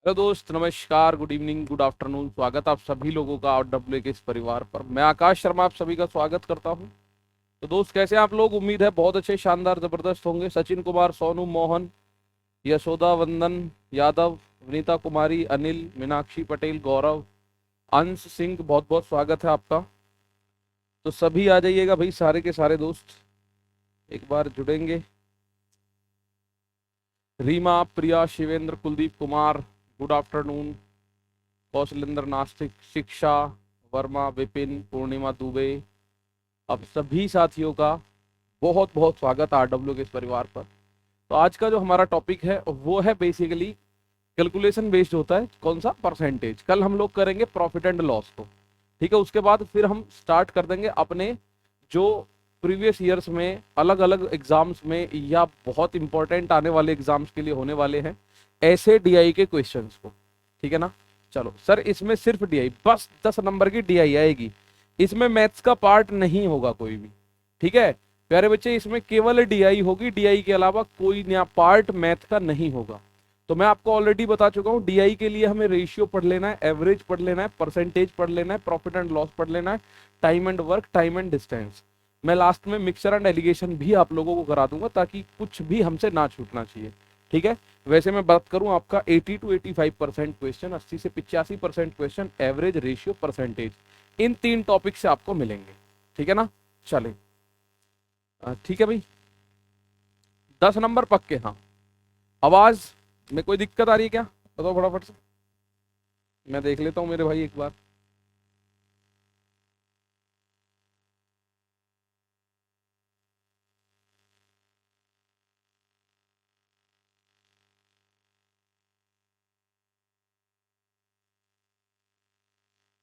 Hello दोस्त, नमस्कार, good evening, good afternoon. स्वागत आप सभी लोगों का आउटडब्ल्यू के इस परिवार पर। मैं आकाश शर्मा आप सभी का स्वागत करता हूं। तो दोस्त, कैसे हैं आप लोग? उम्मीद है बहुत अच्छे, शानदार, जबरदस्त होंगे। सचिन कुमार, सोनू, मोहन, यशोदा, वंदन यादव, वनीता कुमारी, अनिल, मीनाक्षी पटेल, गौरव, अंश सिंह, बहुत बहुत स्वागत है आपका। तो सभी आ जाइएगा भाई, सारे के सारे दोस्त एक बार जुड़ेंगे। रीमा, प्रिया, शिवेंद्र, कुलदीप कुमार, गुड आफ्टरनून। कौशलेंद्र, नास्तिक, शिक्षा वर्मा, विपिन, पूर्णिमा दुबे, अब सभी साथियों का बहुत बहुत स्वागत आरडब्ल्यू के इस परिवार पर। तो आज का जो हमारा टॉपिक है वो है बेसिकली कैलकुलेशन बेस्ड होता है। कौन सा? परसेंटेज। कल हम लोग करेंगे प्रॉफिट एंड लॉस को, ठीक है। उसके बाद फिर हम स्टार्ट कर देंगे अपने जो प्रीवियस ईयर्स में अलग अलग एग्जाम्स में या बहुत इंपॉर्टेंट आने वाले एग्जाम्स के लिए होने वाले हैं ऐसे डीआई के क्वेश्चंस को, ठीक है ना। चलो सर, इसमें सिर्फ डीआई, बस 10 नंबर की डीआई आएगी। इसमें मैथ्स का पार्ट नहीं होगा कोई भी, ठीक है प्यारे बच्चे। इसमें केवल डीआई होगी, डीआई के अलावा कोई नया पार्ट मैथ का नहीं होगा। तो मैं आपको ऑलरेडी बता चुका हूं, डीआई के लिए हमें रेशियो पढ़ लेना है, एवरेज पढ़ लेना है, परसेंटेज पढ़ लेना है, प्रॉफिट एंड लॉस पढ़ लेना है, time and work, time and distance. मैं लास्ट में मिक्सचर एंड एलिगेशन भी आप लोगों को करा दूंगा ताकि कुछ भी हमसे ना छूटना चाहिए, ठीक है। वैसे मैं बात करूं, आपका 80 to 85% क्वेश्चन, 80 से 85% क्वेश्चन, एवरेज, रेशियो, परसेंटेज, इन 3 टॉपिक से आपको मिलेंगे, ठीक है ना। चले, ठीक है भाई। 10 नंबर पक्के? हाँ। आवाज में कोई दिक्कत आ रही है क्या? बताओ फटाफट से, मैं देख लेता हूँ मेरे भाई एक बार।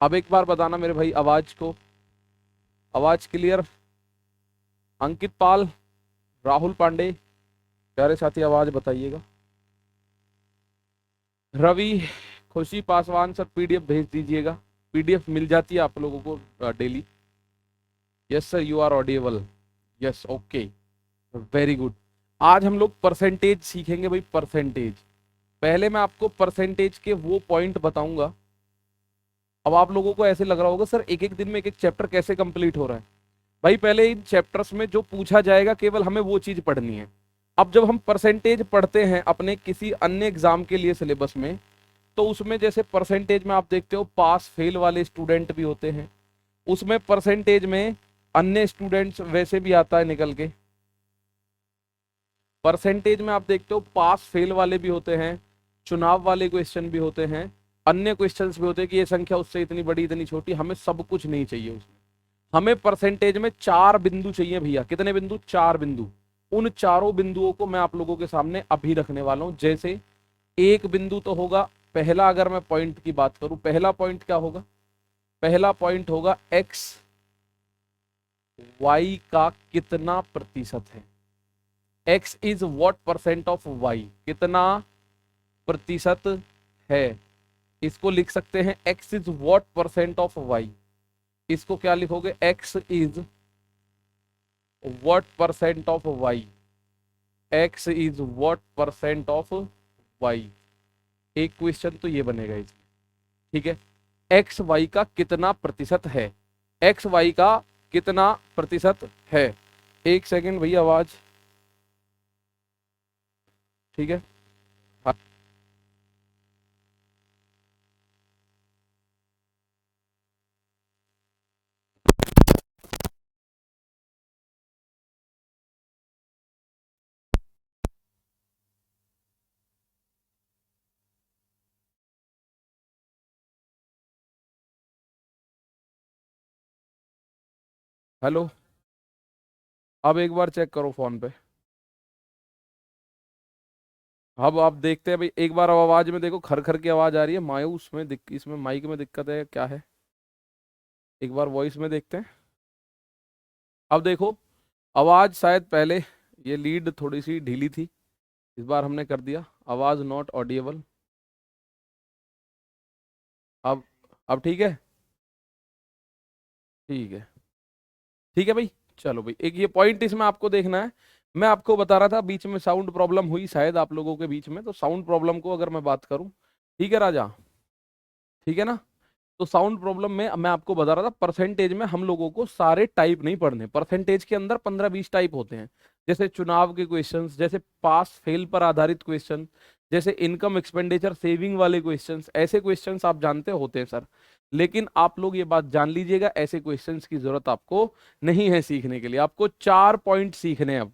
अब एक बार बताना मेरे भाई आवाज को, आवाज क्लियर। अंकित पाल, राहुल पांडे, प्यारे साथी आवाज बताइएगा। रवि, खुशी पासवान सर, पीडीएफ भेज दीजिएगा। पीडीएफ मिल जाती है आप लोगों को daily. Yes sir, you are audible. Yes, okay, very good. आज हम लोग परसेंटेज सीखेंगे भाई, परसेंटेज। पहले मैं आपको परसेंटेज के वो पॉइंट बताऊंगा। अब आप लोगों को ऐसे लग रहा होगा सर एक एक दिन में एक एक चैप्टर कैसे कंप्लीट हो रहा है। भाई पहले इन चैप्टर्स में जो पूछा जाएगा केवल हमें वो चीज पढ़नी है। अब जब हम परसेंटेज पढ़ते हैं अपने किसी अन्य एग्जाम के लिए सिलेबस में, तो उसमें जैसे परसेंटेज में आप देखते हो पास फेल वाले स्टूडेंट भी होते हैं, उसमें परसेंटेज में अन्य स्टूडेंट्स वैसे भी आता है निकल के। परसेंटेज में आप देखते हो पास फेल वाले भी होते हैं, चुनाव वाले क्वेश्चन भी होते हैं, अन्य क्वेश्चंस भी होते हैं कि ये संख्या उससे इतनी बड़ी इतनी छोटी। हमें सब कुछ नहीं चाहिए उसमें। हमें परसेंटेज में 4 बिंदु चाहिए भैया। कितने बिंदु? 4 बिंदु। उन चारों बिंदुओं को मैं आप लोगों के सामने अभी रखने वाला हूं। जैसे एक बिंदु तो होगा, पहला अगर मैं पॉइंट की बात करूं, पहला पॉइंट क्या होगा? पहला पॉइंट होगा एक्स वाई का कितना प्रतिशत है। X is what percent of Y, कितना प्रतिशत है। इसको लिख सकते हैं X is what percent of Y. इसको क्या लिखोगे? X is what percent of Y. X is what percent of Y. एक क्वेश्चन तो ये बनेगा इसमें, ठीक है। एक्स वाई का कितना प्रतिशत है, एक्स वाई का कितना प्रतिशत है। एक सेकंड भैया, आवाज ठीक है। हाँ, हेलो। अब एक बार चेक करो फोन पे। अब आप देखते हैं भाई, एक बार अब आवाज में देखो, खर खर की आवाज आ रही है। मायूस में इसमें माइक में दिक्कत है क्या है? एक बार वॉइस में देखते हैं। अब देखो, आवाज शायद पहले ये लीड थोड़ी सी ढीली थी, इस बार हमने कर दिया आवाज नॉट ऑडिएबल। अब अब ठीक है, ठीक है, ठीक है भाई। चलो भाई, एक ये पॉइंट इसमें आपको देखना है। मैं आपको बता रहा था बीच में साउंड प्रॉब्लम हुई शायद आप लोगों के बीच में, तो साउंड प्रॉब्लम को अगर मैं बात करूं, ठीक है राजा, ठीक है ना। तो साउंड प्रॉब्लम में अब मैं आपको बता रहा था, परसेंटेज में हम लोगों को सारे टाइप नहीं पढ़ने, परसेंटेज के अंदर 15-20 टाइप होते हैं। जैसे चुनाव के क्वेश्चंस, जैसे पास फेल पर आधारित क्वेश्चन, जैसे इनकम एक्सपेंडिचर सेविंग वाले क्वेश्चंस, ऐसे क्वेश्चंस आप जानते होते हैं सर। लेकिन आप लोग ये बात जान लीजिएगा, ऐसे क्वेश्चंस की जरूरत आपको नहीं है सीखने के लिए। आपको 4 पॉइंट सीखने हैं अब,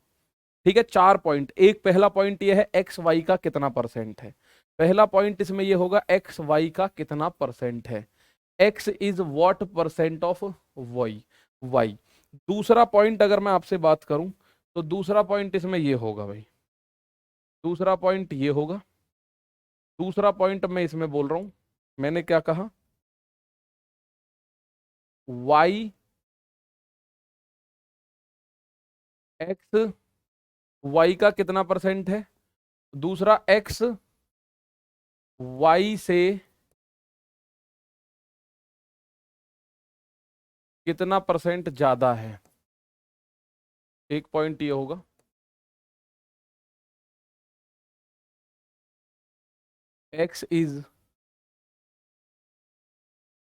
ठीक है। 4 पॉइंट। एक पहला पॉइंट ये है एक्स वाई का कितना परसेंट है। पहला पॉइंट इसमें ये होगा एक्स वाई का कितना परसेंट है। X is what percent of Y, Y. दूसरा पॉइंट अगर मैं आपसे बात करूं, तो दूसरा पॉइंट इसमें ये होगा भाई, दूसरा पॉइंट ये होगा। दूसरा पॉइंट मैं इसमें बोल रहा हूं, मैंने क्या कहा, वाई एक्स वाई का कितना परसेंट है। दूसरा एक्स वाई से कितना परसेंट ज्यादा है। एक पॉइंट ये होगा, X is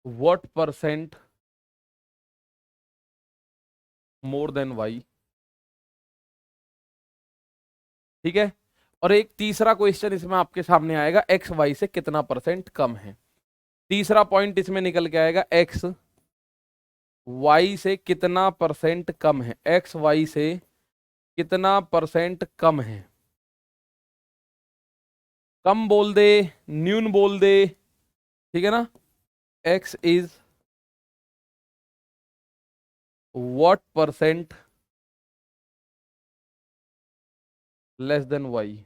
what percent more than Y, ठीक है। और एक तीसरा क्वेश्चन इसमें आपके सामने आएगा, एक्स वाई से कितना परसेंट कम है। तीसरा पॉइंट इसमें निकल के आएगा, एक्स वाई से कितना परसेंट कम है, एक्स वाई से कितना परसेंट कम है। कम बोल दे, न्यून बोल दे, ठीक है ना। X is what percent less than Y.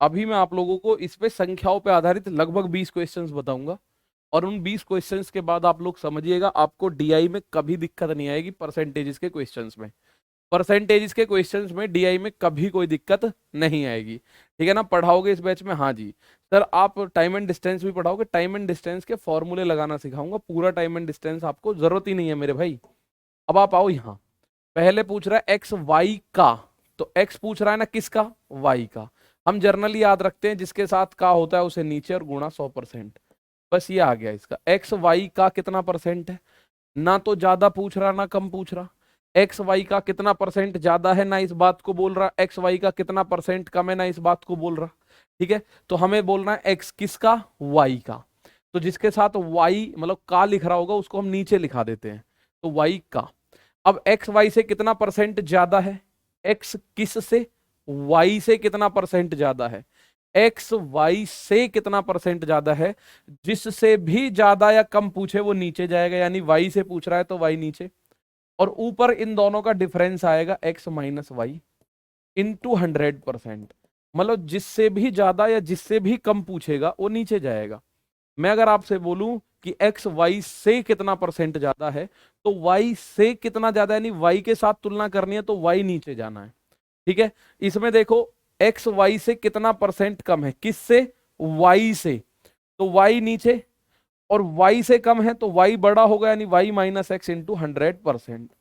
अभी मैं आप लोगों को इस पे संख्याओं पे आधारित लगभग 20 क्वेश्चंस बताऊंगा, और उन 20 क्वेश्चंस के बाद आप लोग समझिएगा, आपको डीआई में कभी दिक्कत नहीं आएगी परसेंटेजेस के क्वेश्चंस में। परसेंटेजेस के क्वेश्चंस में डीआई में कभी कोई दिक्कत नहीं आएगी, ठीक है ना। पढ़ाओगे इस बैच में, हाँ जी सर। आप टाइम एंड डिस्टेंस भी पढ़ाओगे, टाइम एंड डिस्टेंस के फॉर्मूले लगाना सिखाऊंगा। पूरा टाइम एंड डिस्टेंस आपको जरूरत ही नहीं है मेरे भाई। अब आप आओ यहाँ, पहले पूछ रहा है एक्स वाई का, तो एक्स पूछ रहा है ना किसका, वाई का। हम जर्नली याद रखते हैं, जिसके साथ का होता है उसे नीचे और गुणा 100%। बस ये आ गया इसका, एक्स वाई का कितना परसेंट है। ना तो ज्यादा पूछ रहा ना कम पूछ रहा, एक्स वाई का कितना परसेंट ज्यादा है ना इस बात को बोल रहा, एक्स वाई का कितना परसेंट कम है ना इस बात को बोल रहा, ठीक है। तो हमें बोलना है एक्स किसका, वाई का। तो जिसके साथ वाई मतलब का लिख रहा होगा उसको हम नीचे लिखा देते हैं, तो वाई का। अब एक्स वाई से कितना परसेंट ज्यादा है, एक्स किस से, वाई से कितना परसेंट ज्यादा है। एक्स वाई से कितना परसेंट ज्यादा है, जिससे भी ज्यादा या कम पूछे वो नीचे जाएगा, यानी वाई से पूछ रहा है तो वाई नीचे, और ऊपर इन दोनों का डिफरेंस आएगा एक्स माइनस वाई इंटू 100%। मतलब जिससे भी ज्यादा या जिससे भी कम पूछेगा वो नीचे जाएगा। मैं अगर आपसे बोलूं कि एक्स वाई से कितना परसेंट ज्यादा है, तो वाई से कितना ज्यादा, यानी वाई के साथ तुलना करनी है तो वाई नीचे जाना है, ठीक है। इसमें देखो, एक्स वाई से कितना परसेंट कम है, किससे, वाई से, तो वाई नीचे, और वाई से कम है तो वाई बड़ा होगा, यानी वाई माइनस एक्स इंटू 100%।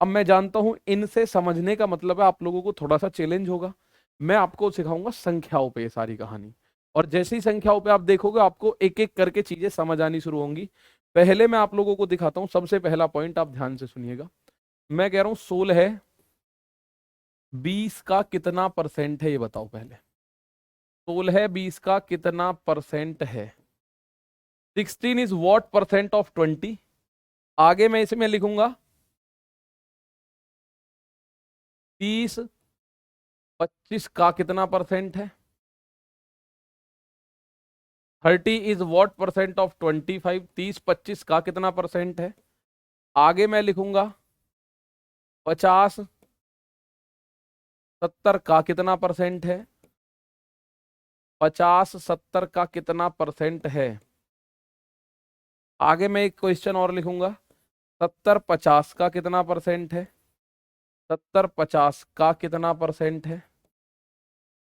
अब मैं जानता हूं इनसे समझने का मतलब है आप लोगों को थोड़ा सा चैलेंज होगा। मैं आपको सिखाऊंगा संख्याओं पे ये सारी कहानी, और जैसी संख्याओं पे आप देखोगे आपको एक एक करके चीजें समझ आनी शुरू होंगी। पहले मैं आप लोगों को दिखाता हूं, सबसे पहला पॉइंट आप ध्यान से सुनिएगा। मैं कह रहा हूं 16 है, 20 का कितना परसेंट है ये बताओ पहले। 16 है, 20 का कितना परसेंट है। 16 इज व्हाट परसेंट ऑफ 20। आगे मैं इसमें लिखूंगा 30 25 का कितना परसेंट है। 30 इज व्हाट परसेंट ऑफ 25। 30 25 का कितना परसेंट है। आगे मैं लिखूंगा 50 70 का कितना परसेंट है। 50 70 का कितना परसेंट है। आगे मैं एक क्वेश्चन और लिखूंगा, 70 50 का कितना परसेंट है। 70 50 का कितना परसेंट है,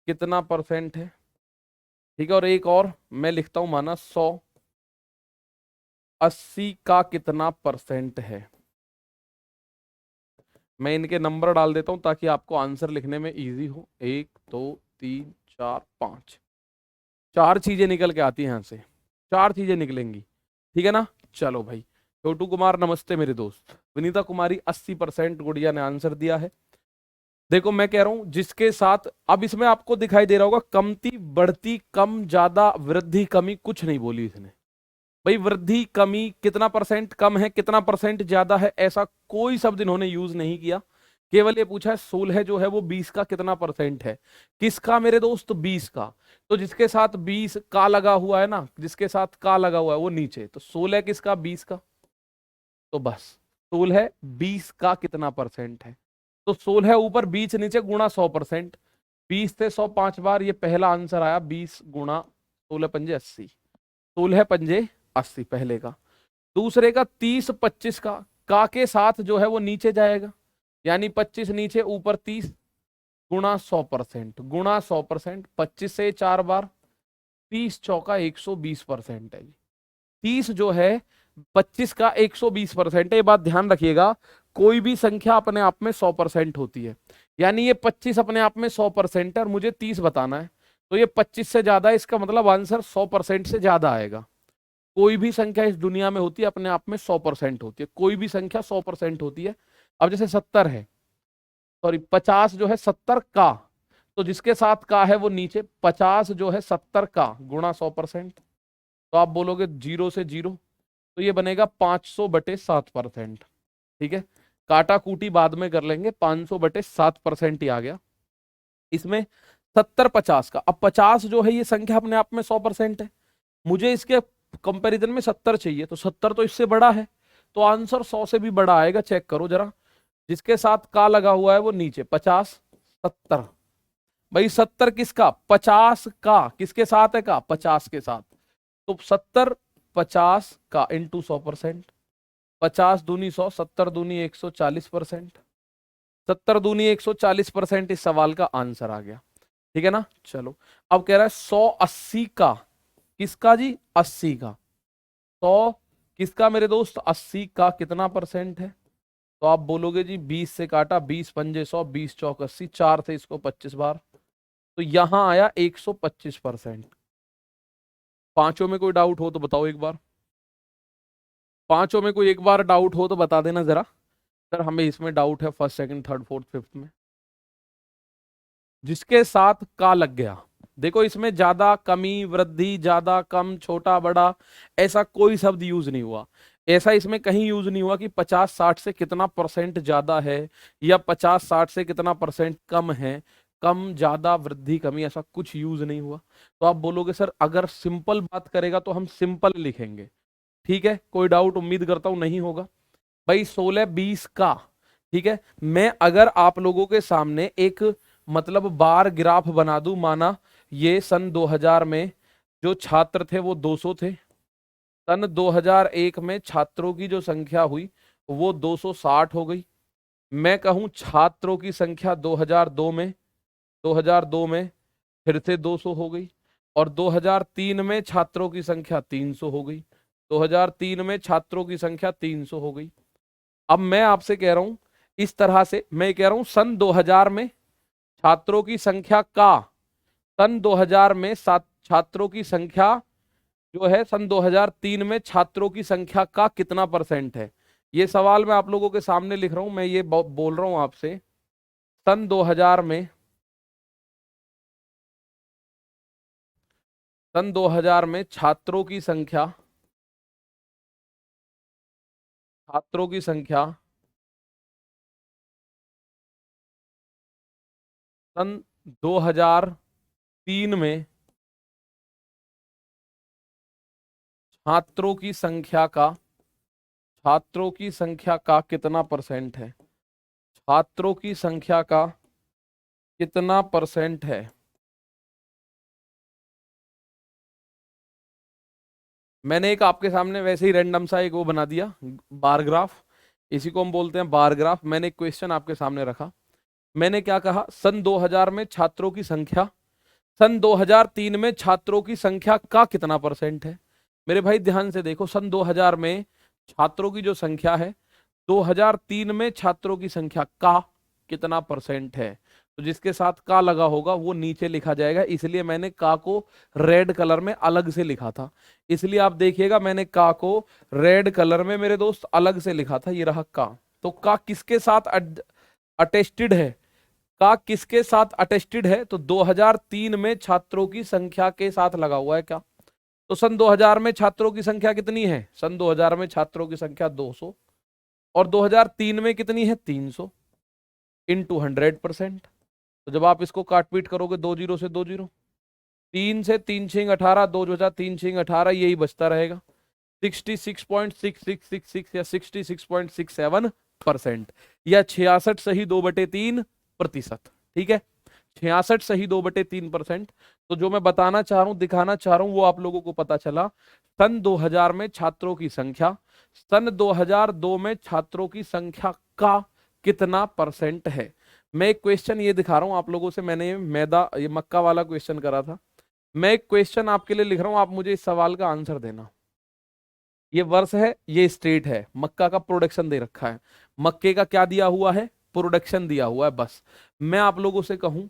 कितना परसेंट है, ठीक है। और एक और मैं लिखता हूं, माना 100 80 का कितना परसेंट है। मैं इनके नंबर डाल देता हूं ताकि आपको आंसर लिखने में इजी हो। 1 2 3 4 5। चार चीजें निकल के आती हैं यहाँ से, चार चीजें निकलेंगी, ठीक है ना। चलो भाई, छोटू कुमार नमस्ते मेरे दोस्त। विनीता कुमारी 80% गुड़िया ने आंसर दिया है। देखो मैं कह रहा हूं जिसके साथ, अब इसमें आपको दिखाई दे रहा होगा कमती बढ़ती कम ज्यादा वृद्धि कमी, कुछ नहीं बोली इसने भाई। वृद्धि कमी कितना परसेंट कम है कितना परसेंट ज्यादा है, ऐसा कोई शब्द इन्होंने यूज नहीं किया। केवल ये पूछा है 16 जो है वो 20 का कितना परसेंट है। किसका मेरे दोस्त, 20 का। तो जिसके साथ 20 का लगा हुआ है ना, जिसके साथ का लगा हुआ है वो नीचे, तो 16 किसका, 20 का। तो बस 16 20 का कितना परसेंट है, तो 16 ऊपर 20 नीचे गुणा 100%। 20 थे 100 5 बार, ये पहला आंसर आया 20 गुणा 16 पंजे 80। 16 पंजे 80 पहले का। दूसरे का 30 25 का के साथ जो है वो नीचे जाएगा, यानी 25 नीचे ऊपर 30 गुणा 100%, गुणा 100%। 25 से 4 बार, 30 चौका 120% है। 30 जो है 25 का 120% है। ये बात ध्यान रखिएगा, कोई भी संख्या अपने आप में 100% होती है। यानी ये 25 अपने आप में 100% है और मुझे 30 बताना है, तो ये 25 से ज्यादा है, इसका मतलब आंसर 100% से ज्यादा आएगा। कोई भी संख्या इस दुनिया में होती है अपने आप में 100% होती है, कोई भी संख्या 100% होती है। अब जैसे 70 है, सॉरी 50 जो है 70 का, तो जिसके साथ का है वो नीचे, 50 जो है 70 का गुणा 100%। तो आप बोलोगे 0 से 0, तो ये बनेगा 500/7%। ठीक है, काटा कूटी बाद में कर लेंगे, 500/7% ही आ गया इसमें। 70 50 का, अब 50 जो है ये संख्या अपने आप में 100% है, मुझे इसके कंपैरिजन में 70 चाहिए, तो 70 तो इससे बड़ा है, तो आंसर 100 से भी बड़ा आएगा। चेक करो जरा, जिसके साथ का लगा हुआ है वो नीचे, 50 70। भाई 70 किसका, 50 का, किसके साथ है का, 50 के साथ। तो 70 50 का इंटू 100%। 50 दूनी 100, 70 दूनी 140%। 70 दूनी 140% इस सवाल का आंसर आ गया, ठीक है ना। चलो अब कह रहा है 180 का, किसका जी, 80 का। 100 किसका मेरे दोस्त, 80 का कितना परसेंट है। तो आप बोलोगे जी 20 से काटा, 20 पंजे 100, 20 चौक 80, 4 से इसको 25 बार, तो यहां आया 125%। पांचों में कोई डाउट हो तो बताओ एक बार, पांचों में कोई एक बार डाउट हो तो बता देना जरा। सर हमें इसमें डाउट है, first second third fourth fifth में। जिसके साथ का लग गया, देखो इसमें ज्यादा कमी वृद्धि, ज्यादा कम छोटा बड़ा, ऐसा कोई शब्द यूज नहीं हुआ। ऐसा इसमें कहीं यूज नहीं हुआ कि 50-60 से कितना परसेंट ज्यादा है, या 50-60 से कितना परसेंट कम है, कम ज्यादा वृद्धि कमी, ऐसा कुछ यूज नहीं हुआ। तो आप बोलोगे सर अगर सिंपल बात करेगा तो हम सिंपल लिखेंगे, ठीक है, कोई डाउट उम्मीद करता हूं नहीं होगा। भाई 16 20 का, ठीक है। मैं अगर आप लोगों के सामने एक मतलब बार ग्राफ बना दूं, माना ये सन 2000 में जो छात्र थे वो 200 थे, सन 2001 में छात्रों की जो संख्या हुई वो 260 हो गई। मैं कहूं छात्रों की संख्या 2002 में फिर से 200 हो गई, और 2003 में छात्रों की संख्या 300 हो गई। 2003 में छात्रों की संख्या 300 हो गई। अब मैं आपसे कह रहा हूं इस तरह से, मैं कह रहा हूं सन 2000 में छात्रों की संख्या का, सन 2000 में छात्रों की संख्या जो है सन 2003 में छात्रों की संख्या का कितना परसेंट है। ये सवाल मैं आप लोगों के सामने लिख रहा हूं, मैं ये बोल रहा हूं आपसे, सन 2000 में, सन 2000 में छात्रों की संख्या, छात्रों की संख्या सन 2003 में छात्रों की संख्या का, छात्रों की संख्या का कितना परसेंट है, छात्रों की संख्या का कितना परसेंट है। मैंने एक आपके सामने वैसे ही रैंडम सा एक वो बना दिया, बार ग्राफ, इसी को हम बोलते हैं बार ग्राफ। मैंने एक क्वेश्चन आपके सामने रखा, मैंने क्या कहा, सन 2000 में छात्रों की संख्या, सन 2003 में छात्रों की संख्या का कितना परसेंट है। मेरे भाई ध्यान से देखो, सन 2000 में छात्रों की जो संख्या है, 2003 में छात्रों की संख्या का कितना परसेंट है। तो जिसके साथ का लगा होगा वो नीचे लिखा जाएगा, इसलिए मैंने का को रेड कलर में अलग से लिखा था। इसलिए आप देखिएगा मैंने का को रेड कलर में मेरे दोस्त अलग से लिखा था, ये रहा का। तो का किसके साथ अटेस्टेड है? का किसके साथ अटेस्टेड है? तो 2003 में छात्रों की संख्या के साथ लगा हुआ है क्या? तो सन 2000 में छात्रों की संख्या कितनी है? सन 2000 में छात्रों की संख्या 200, और 2003 में कितनी है? 300 इंटू 100%। तो जब आप इसको काट पीट करोगे, 2 जीरो से 2 जीरो, 3 से 3 छिंग 18, 2 बचा 3 छिंग 18, यही बचता रहेगा 66.6666 या 66.67% या 66 सही 2/3%। ठीक है, 66 सही 2/3%। तो जो मैं बताना चाह रहा हूं, दिखाना चाह रहा हूं, वो आप लोगों को पता चला। सन 2000 में छात्रों की संख्या, सन 2002 में छात्रों की संख्या का कितना परसेंट है? मैं एक क्वेश्चन ये दिखा रहा हूं आप लोगों से, मैंने ये मक्का वाला क्वेश्चन करा था। मैं एक क्वेश्चन आपके लिए लिख रहा हूं, आप मुझे इस सवाल का आंसर देना। ये वर्ष है, ये स्टेट है, मक्का का प्रोडक्शन दे रखा है। मक्के का क्या दिया हुआ है? प्रोडक्शन दिया हुआ है। बस मैं आप लोगों से कहूं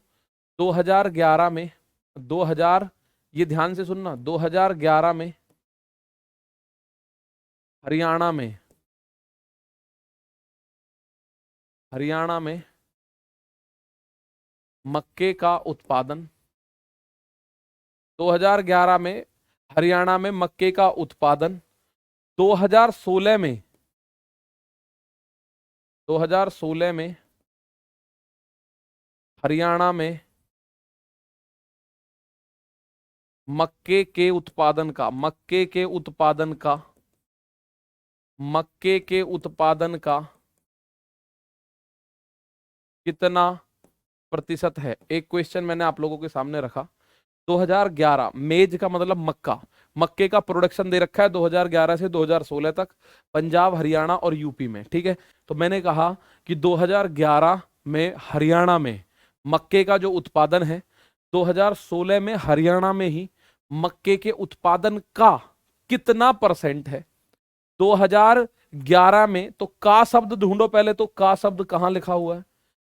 2011 में 2000, ये ध्यान से सुनना, 2011 में हरियाणा में मक्के का उत्पादन, 2011 में हरियाणा में मक्के का उत्पादन 2016 में 2016 में हरियाणा में मक्के के उत्पादन का मक्के के उत्पादन का कितना प्रतिशत है? एक क्वेश्चन मैंने आप लोगों के सामने रखा। 2011 मेज का मतलब मक्का, मक्के का प्रोडक्शन दे रखा है 2011 से 2016 तक पंजाब, हरियाणा और यूपी में। ठीक है, तो मैंने कहा कि 2011 में हरियाणा में मक्के का जो उत्पादन है, 2016 में हरियाणा में ही मक्के के उत्पादन का कितना परसेंट है? 2011 में, तो का शब्द ढूंढो पहले, तो का शब्द कहां लिखा हुआ है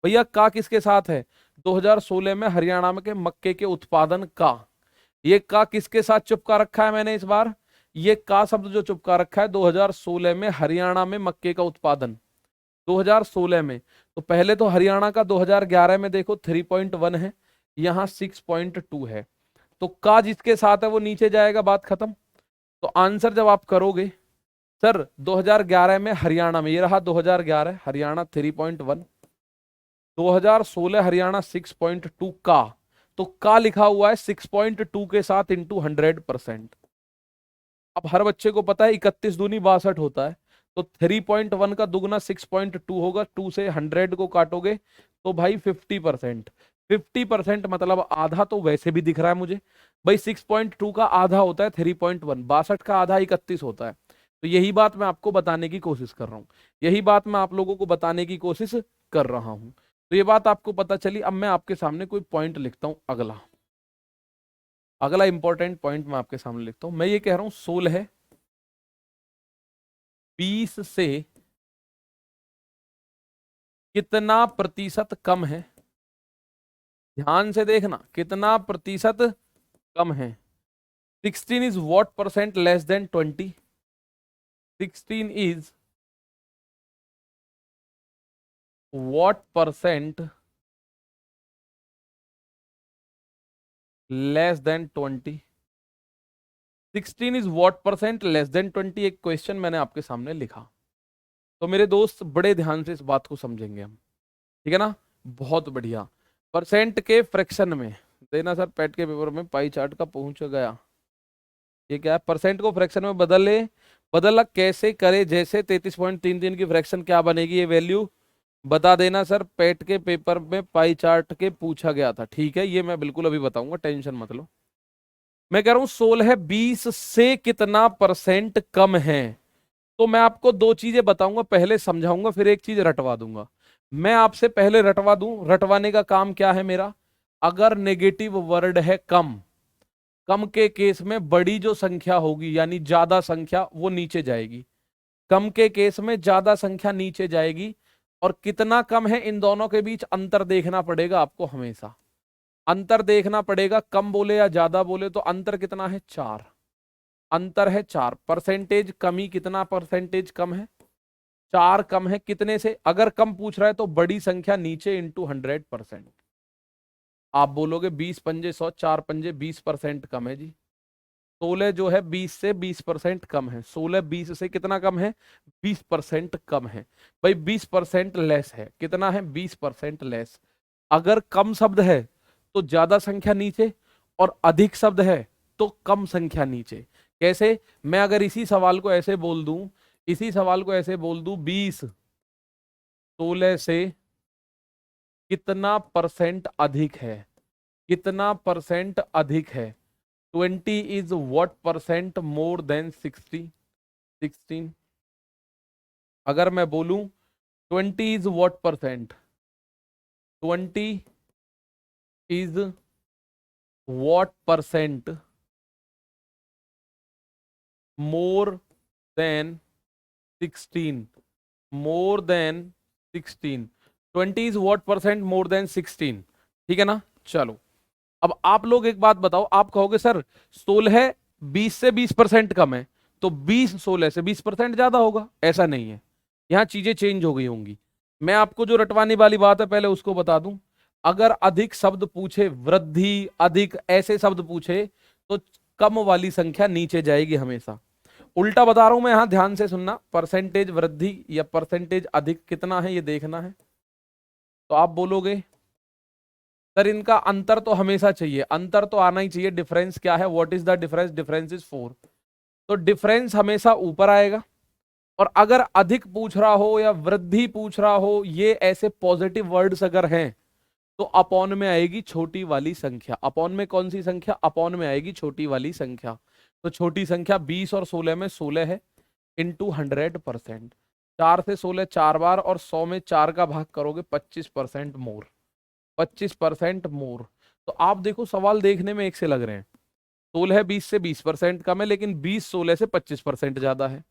भैया? का किसके साथ है? 2016 में हरियाणा में के मक्के के उत्पादन का, ये का किसके साथ चिपका रखा है मैंने इस बार? ये का शब्द जो चिपका रखा है 2016 में हरियाणा में मक्के का उत्पादन 2016 में। तो पहले तो हरियाणा का 2011 में देखो 3.1 है, यहां 6.2 है, तो का जिसके साथ है वो नीचे जाएगा, बात खत्म। तो आंसर जब आप करोगे सर 2011 में हरियाणा में, ये रहा 2011 हरियाणा 3.1, 2016 हरियाणा 6.2 का, तो का लिखा हुआ है 6.2 के साथ इंटू 100%। अब हर बच्चे को पता है 31 दूनी 62 होता है, तो 3.1 का दुगना 6.2 होगा, 2 से 100 को काटोगे तो भाई 50%। 50% मतलब आधा, तो वैसे भी दिख रहा है मुझे भाई 6.2 का आधा होता है 3.1, 62 का आधा 31 होता है। तो यही बात मैं आपको बताने की कोशिश कर रहा हूँ, यही बात मैं आप लोगों को बताने की कोशिश कर रहा हूं। तो ये बात आपको पता चली। अब मैं आपके सामने कोई पॉइंट लिखता हूं, अगला इंपॉर्टेंट पॉइंट मैं आपके सामने लिखता हूं। मैं ये कह रहा हूं 16 20 से कितना प्रतिशत कम है? ध्यान से देखना, कितना प्रतिशत कम है? 16 is what percent less then 20? 16 is what percent less then 20? 16 is what percent less then 20, एक क्वेश्चन मैंने आपके सामने लिखा। तो मेरे दोस्त बड़े ध्यान से इस बात को समझेंगे हम, ठीक है ना? बहुत बढ़िया। परसेंट के फ्रैक्शन में देना सर, पेट के पेपर में पाई चार्ट का पहुंच गया। ये क्या है? परसेंट को फ्रैक्शन में बदल कैसे करे? जैसे 33.33 की फ्रैक्शन क्या बनेगी, ये वैल्यू बता देना सर, पेट के पेपर में पाई चार्ट के पूछा गया था। ठीक है, ये मैं बिल्कुल अभी बताऊंगा, टेंशन मत लो। मैं कह रहा हूं 16 20 से कितना परसेंट कम है? तो मैं आपको दो चीजें बताऊंगा, पहले समझाऊंगा फिर एक चीज रटवा दूंगा। मैं आपसे पहले रटवा दूं, रटवाने का काम क्या है मेरा? अगर नेगेटिव वर्ड है कम, कम के केस में बड़ी जो संख्या होगी यानी ज्यादा संख्या वो नीचे जाएगी, कम के केस में ज्यादा संख्या नीचे जाएगी, और कितना कम है, इन दोनों के बीच अंतर देखना पड़ेगा आपको हमेशा। अंतर देखना पड़ेगा, कम बोले या ज्यादा बोले, तो अंतर कितना है 4, अंतर है 4। परसेंटेज कमी, कितना परसेंटेज कम है, 4 कम है कितने से, अगर कम पूछ रहा है तो बड़ी संख्या नीचे इंटू 100%। आप बोलोगे 20 पंजे 100, 4 पंजे 20% कम है जी। 16 जो है 20 से 20% कम है, 16 20 से कितना कम है, 20% कम है। भाई 20% लेस है, कितना है 20% लेस। अगर कम शब्द है तो ज्यादा संख्या नीचे, और अधिक शब्द है तो कम संख्या नीचे। कैसे, मैं अगर इसी सवाल को ऐसे बोल दूं, इसी सवाल को ऐसे बोल दूं, 20 16 से कितना परसेंट अधिक है, कितना परसेंट अधिक है, 20 is what percent more then 16। अगर मैं बोलूं 20 is what percent, 20 is what percent more then 16, more than 16, 20 is what percent more then 16। ठीक है ना। चलो अब आप लोग एक बात बताओ, आप कहोगे सर 16 20 से 20% कम है, तो 20 16 से 20% ज्यादा होगा। ऐसा नहीं है, यहां चीजें चेंज हो गई होंगी। मैं आपको जो रटवाने वाली बात है पहले उसको बता दूं। अगर अधिक शब्द पूछे, वृद्धि अधिक ऐसे शब्द पूछे, तो कम वाली संख्या नीचे जाएगी हमेशा। उल्टा बता रहा हूं मैं, यहां ध्यान से सुनना। परसेंटेज वृद्धि या परसेंटेज अधिक कितना है ये देखना है, तो आप बोलोगे सर इनका अंतर तो हमेशा चाहिए, अंतर तो आना ही चाहिए। डिफरेंस क्या है, what is the difference, difference is 4। तो डिफरेंस हमेशा ऊपर आएगा। और अगर अधिक पूछ रहा हो या वृद्धि पूछ रहा हो, ये ऐसे पॉजिटिव वर्ड्स अगर हैं, तो अपॉन में आएगी छोटी वाली संख्या। अपॉन में कौन सी संख्या, अपॉन में आएगी छोटी वाली संख्या। तो छोटी संख्या 20 और 16 में 16 है, इंटू 100%। 4 से 16 4 बार, और 100 में 4 का भाग करोगे 25% मोर, 25% मोर। तो आप देखो सवाल देखने में एक से लग रहे हैं, 16 20 से 20% कम है, लेकिन 20 16 से 25% ज्यादा है।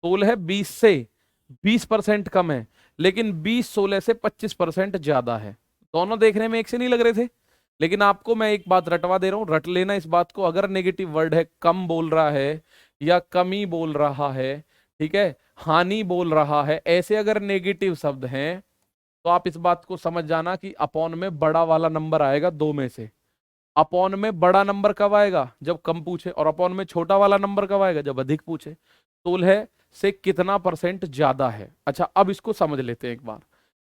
16 20 से 20% कम है, लेकिन 20 16 से 25% ज्यादा है। दोनों देखने में एक से नहीं लग रहे थे, लेकिन आपको मैं एक बात रटवा दे रहा हूं, रट लेना इस बात को। अगर नेगेटिव वर्ड है, कम बोल रहा है या कमी बोल रहा है, ठीक है, हानि बोल रहा है, ऐसे अगर नेगेटिव शब्द हैं, तो आप इस बात को समझ जाना कि अपॉन में बड़ा वाला नंबर आएगा दो में से। अपॉन में बड़ा नंबर कब आएगा, जब कम पूछे, और अपॉन में छोटा वाला नंबर कब आएगा, जब अधिक पूछे। 16 से कितना परसेंट ज्यादा है। अच्छा अब इसको समझ लेते हैं एक बार,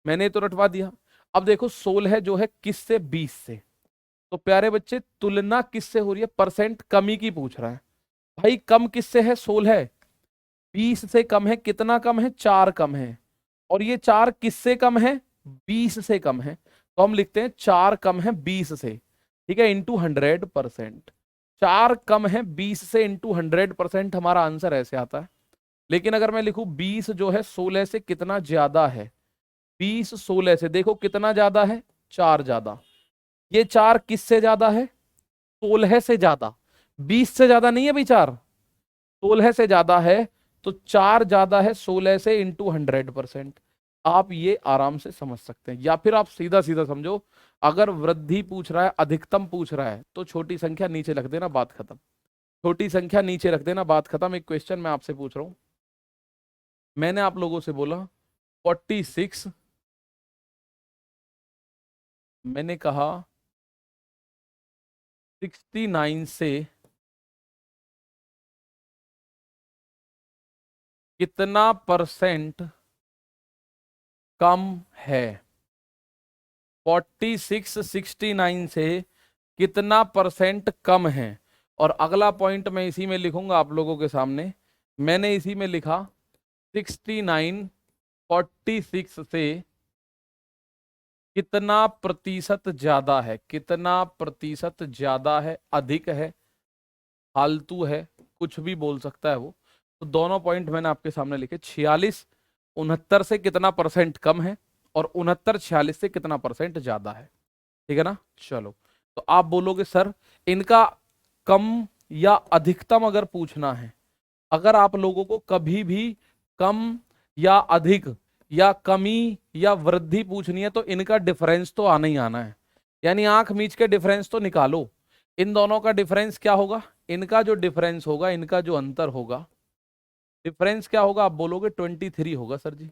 मैंने तो रटवा दिया। अब देखो 16 जो है किससे, 20 से। तो प्यारे बच्चे तुलना किससे हो रही है, परसेंट कमी की पूछ रहा है। भाई कम किससे है, 16 20 से कम है, कितना कम है, 4 कम है। और ये 4 किससे कम है, 20 से कम है। तो हम लिखते हैं 4 कम है 20 से, ठीक है, इंटू 100%। 4 कम है 20 से इंटू 100%, हमारा आंसर ऐसे आता है। लेकिन अगर मैं लिखूं 20 जो है 16 से कितना ज्यादा है, 20 16 से देखो कितना ज्यादा है, 4 ज्यादा। ये 4 किससे ज्यादा है, 16 से ज्यादा। 20 से ज्यादा नहीं है भाई, 4 16 से ज्यादा है। तो 4 ज्यादा है 16 से इंटू 100%। आप ये आराम से समझ सकते हैं। या फिर आप सीधा सीधा समझो, अगर वृद्धि पूछ रहा है, अधिकतम पूछ रहा है, तो छोटी संख्या नीचे रख देना, बात खत्म। छोटी संख्या नीचे रख देना, बात खत्म। एक क्वेश्चन मैं आपसे पूछ रहा हूं, मैंने आप लोगों से बोला 46, मैंने कहा 69 से कितना परसेंट कम है। 46 69 से कितना परसेंट कम है। और अगला पॉइंट मैं इसी में लिखूंगा आप लोगों के सामने। मैंने इसी में लिखा 69 46 से कितना प्रतिशत ज्यादा है, कितना प्रतिशत ज्यादा है, अधिक है, फालतू है, कुछ भी बोल सकता है वो। तो दोनों पॉइंट मैंने आपके सामने लिखे। 46 69 से कितना परसेंट कम है, और 69 46 से कितना परसेंट ज्यादा है। ठीक है ना। चलो तो आप बोलोगे सर इनका कम या अधिकतम अगर पूछना है, अगर आप लोगों को कभी भी कम या अधिक या कमी या वृद्धि पूछनी है तो इनका डिफरेंस तो आना ही आना है, यानी आंख मीच के डिफरेंस तो निकालो। इन दोनों का डिफरेंस क्या होगा, इनका जो डिफरेंस होगा, इनका जो अंतर होगा, डिफरेंस क्या होगा, आप बोलोगे 23 होगा सर जी।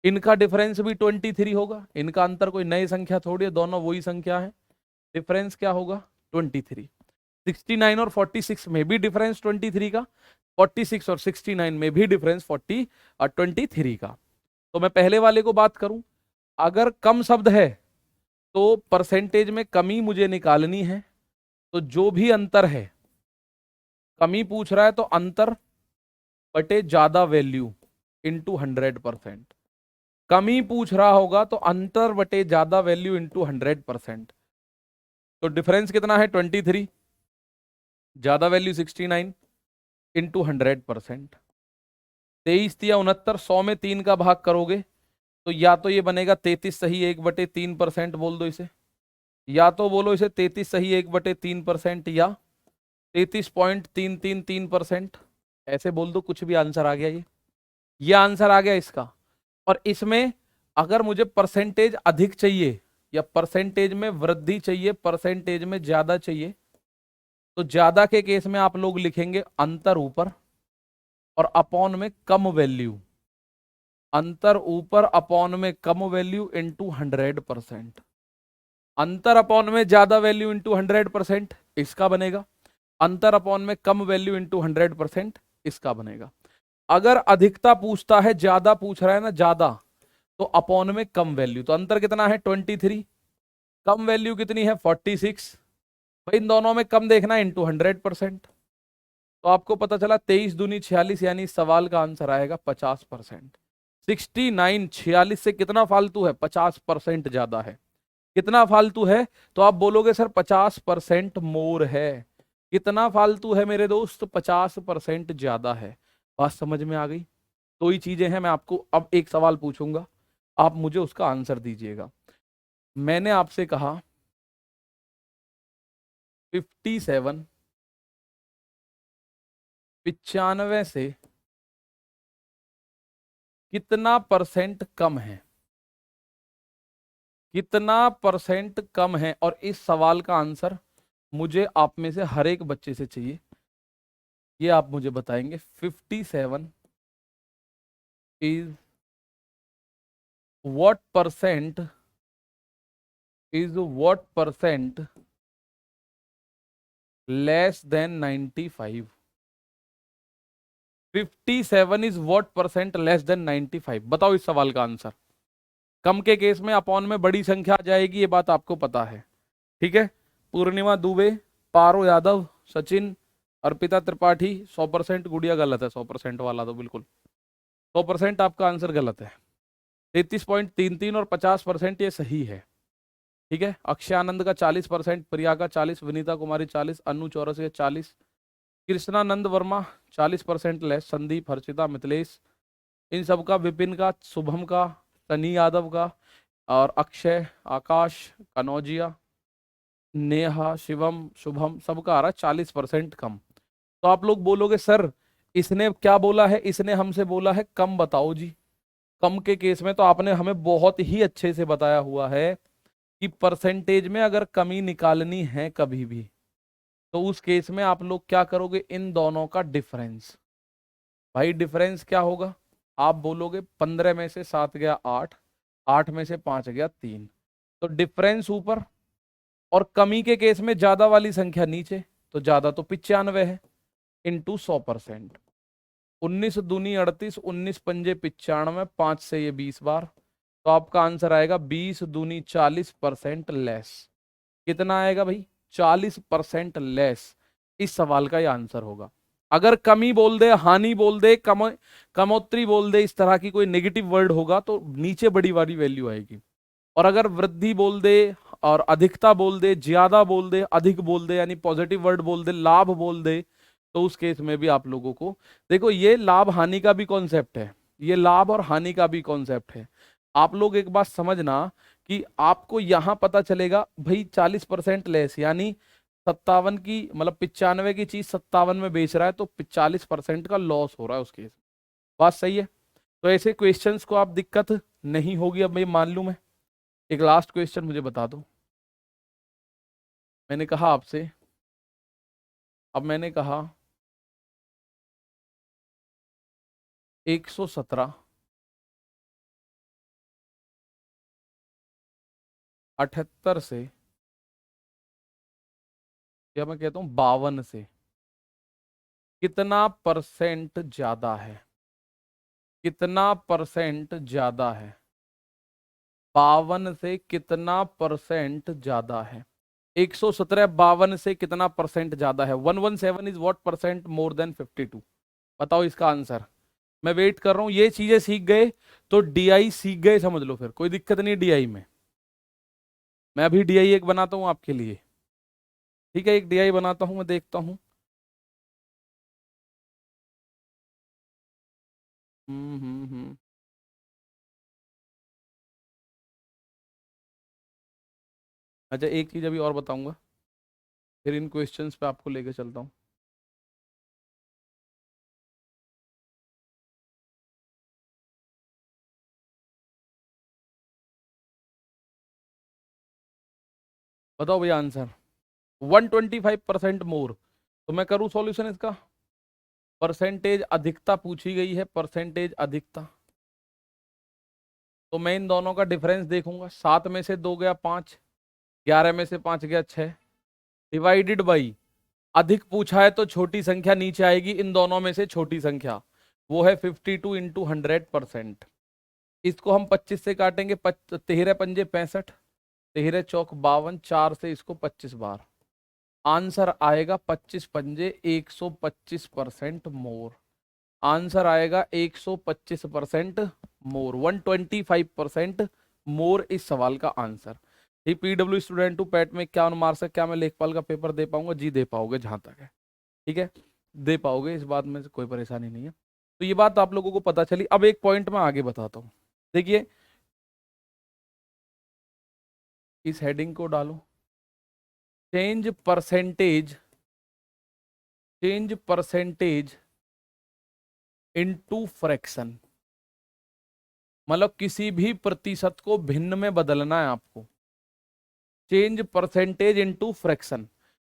इनका डिफरेंस भी 23 होगा, इनका अंतर कोई नई संख्या थोड़ी है, दोनों वही संख्या है। डिफरेंस क्या होगा 23। 69 और 46 में भी डिफरेंस 23 का, 46 और 69 में भी डिफरेंस 23 का। तो मैं पहले वाले को बात करूं, अगर कम शब्द है तो परसेंटेज में कमी मुझे निकालनी है, तो जो भी अंतर है, कमी पूछ रहा है तो अंतर बटे ज्यादा वैल्यू इंटू 100%, कमी पूछ रहा होगा तो अंतर बटे ज्यादा वैल्यू इंटू 100%। तो डिफरेंस कितना है 23, ज्यादा वैल्यू 69 इंटू 100%। 23 या 69, 100 में 3 का भाग करोगे तो या तो ये बनेगा 33 सही 1/3% बोल दो इसे, या तो बोलो इसे 33 सही 1/3% या 33.333%, ऐसे बोल दो, कुछ भी आंसर आ गया। ये आंसर आ गया इसका। और इसमें अगर मुझे परसेंटेज अधिक चाहिए या परसेंटेज में वृद्धि चाहिए, परसेंटेज में ज्यादा चाहिए, तो ज्यादा के केस में आप लोग लिखेंगे अंतर ऊपर और अपॉन में कम वैल्यू, अंतर ऊपर अपॉन में कम वैल्यू इंटू 100%। अंतर अपॉन में ज्यादा वैल्यू इंटू 100% इसका बनेगा, अंतर अपॉन में कम वैल्यू इंटू 100% इसका बनेगा। अगर अधिकता पूछता है, ज्यादा पूछ रहा है ना, ज्यादा, तो अपॉन में कम वैल्यू, तो अंतर कितना है 23, कम वैल्यू कितनी है 46, भाई इन दोनों में कम देखना है इंटू 100%। तो आपको पता चला 23 दूनी 46, यानी सवाल का आंसर आएगा 50%। 69 46 से कितना फालतू है, 50% ज्यादा है। कितना फालतू है, तो आप बोलोगे सर 50% मोर है। कितना फालतू है मेरे दोस्त, 50% ज्यादा है। बात समझ में आ गई। दो ही चीजें हैं, मैं आपको अब एक सवाल पूछूंगा, आप मुझे उसका आंसर दीजिएगा। मैंने आपसे कहा 57 95 से कितना परसेंट कम है, कितना परसेंट कम है, और इस सवाल का आंसर मुझे आप में से हर एक बच्चे से चाहिए। ये आप मुझे बताएंगे 57 is what percent less than 95। 57 is what % less than 95। बताओ इस सवाल का आंसर। कम के केस में अपॉन में बड़ी संख्या आ जाएगी, ये बात आपको पता है, ठीक है। पूर्णिमा दुबे, पारो यादव, सचिन, अर्पिता त्रिपाठी 100%, गुड़िया गलत है 100% वाला, तो बिल्कुल 100% आपका आंसर गलत है। 33.33 और 50% ये सही है, ठीक है। अक्षय आनंद का 40%, प्रिया का 40, विनीता कुमारी 40, अनु चौरसिया 40, कृष्णानंद वर्मा 40% लेस, संदीप, हर्षिता, मिथिलेश, इन सब का, विपिन का, शुभम का, सनी यादव का, और अक्षय, आकाश, कनौजिया, नेहा, शिवम, शुभम, सबका आ रहा है 40% कम। तो आप लोग बोलोगे सर इसने क्या बोला है, इसने हमसे बोला है कम बताओ जी। कम के केस में तो आपने हमें बहुत ही अच्छे से बताया हुआ है कि परसेंटेज में अगर कमी निकालनी है कभी भी, तो उस केस में आप लोग क्या करोगे, इन दोनों का डिफरेंस। भाई डिफरेंस क्या होगा, आप बोलोगे 15 में से 7 गया 8, 8 में से 5 गया 3, तो डिफरेंस ऊपर और कमी के केस में ज्यादा वाली संख्या नीचे, तो ज्यादा तो 95 है इंटू 100%। 19 दूनी 38, 19 पंजे 95, 5 से ये 20 बार, तो आपका आंसर आएगा 20 दूनी 40% लेस। कितना आएगा भाई 40% लेस। इस सवाल का ये आंसर होगा। अगर कमी बोल दे, हानि बोल दे, कमोत्तरी बोल दे, इस तरह की कोई नेगेटिव वर्ड होगा तो नीचे बड़ी वाली वैल्यू आएगी। और अगर वृद्धि बोल दे और अधिकता बोल दे, ज्यादा बोल दे, अधिक बोल दे, यानी पॉजिटिव वर्ड बोल दे, लाभ बोल दे, तो उस केस में भी आप लोगों को देखो, ये लाभ हानि का भी कॉन्सेप्ट है, ये लाभ और हानि का भी कॉन्सेप्ट है। आप लोग एक बात समझना कि आपको यहां पता चलेगा भाई 40% लेस, यानी 57 की मतलब 95 की चीज 57 में बेच रहा है, तो 40% का लॉस हो रहा है उस केस में। बात सही है। तो ऐसे क्वेश्चंस को आप दिक्कत नहीं होगी, अब मैं मालूम है। एक लास्ट क्वेश्चन मुझे बता दो। मैंने कहा आपसे, अब मैंने कहा 117 78 से, या मैं कहता हूं 52 से कितना परसेंट ज्यादा है? कितना परसेंट ज्यादा है? 52 से कितना परसेंट ज्यादा है? 117 52 से कितना परसेंट ज्यादा है? 117 is what percent more then 52? बताओ इसका आंसर। मैं वेट कर रहा हूं, ये चीजें सीख गए तो डीआई सीख गए समझ लो, फिर कोई दिक्कत नहीं डीआई में। मैं अभी डीआई एक बनाता हूं आपके लिए, ठीक है? एक डीआई बनाता हूं, मैं देखता हूं। हम्म। अच्छा, एक चीज अभी और बताऊंगा, फिर इन क्वेश्चंस पे आपको लेके चलता हूँ। बताओ भैया आंसर। 125% मोर। तो मैं करूँ सॉल्यूशन इसका? परसेंटेज अधिकता पूछी गई है, परसेंटेज अधिकता। तो मैं इन दोनों का डिफरेंस देखूंगा। 7 में से 2 गया 5, 11 में से 5 गया 6, डिवाइडेड बाई, अधिक पूछा है तो छोटी संख्या नीचे आएगी, इन दोनों में से छोटी संख्या वो है 52 इंटू 100%। इसको हम 25 से काटेंगे, 13 पंजे 65, 13 चौक 52, 4 से इसको 25 बार। आंसर आएगा 25 पंजे 125% मोर। आंसर आएगा 125% मोर, 125% मोर इस सवाल का आंसर। ही पीडब्ल्यू स्टूडेंट टू पैट में क्या मार से क्या मैं लेखपाल का पेपर दे पाऊंगा? जी दे पाओगे, जहां तक है, ठीक है, दे पाओगे, इस बात में से कोई परेशानी नहीं है। तो ये बात आप लोगों को पता चली। अब एक पॉइंट मैं आगे बताता हूं, देखिए, इस हेडिंग को डालो, change percentage, change percentage into fraction. मतलब किसी भी प्रतिशत को भिन्न में बदलना है आपको। चेंज परसेंटेज इनटू फ्रैक्शन,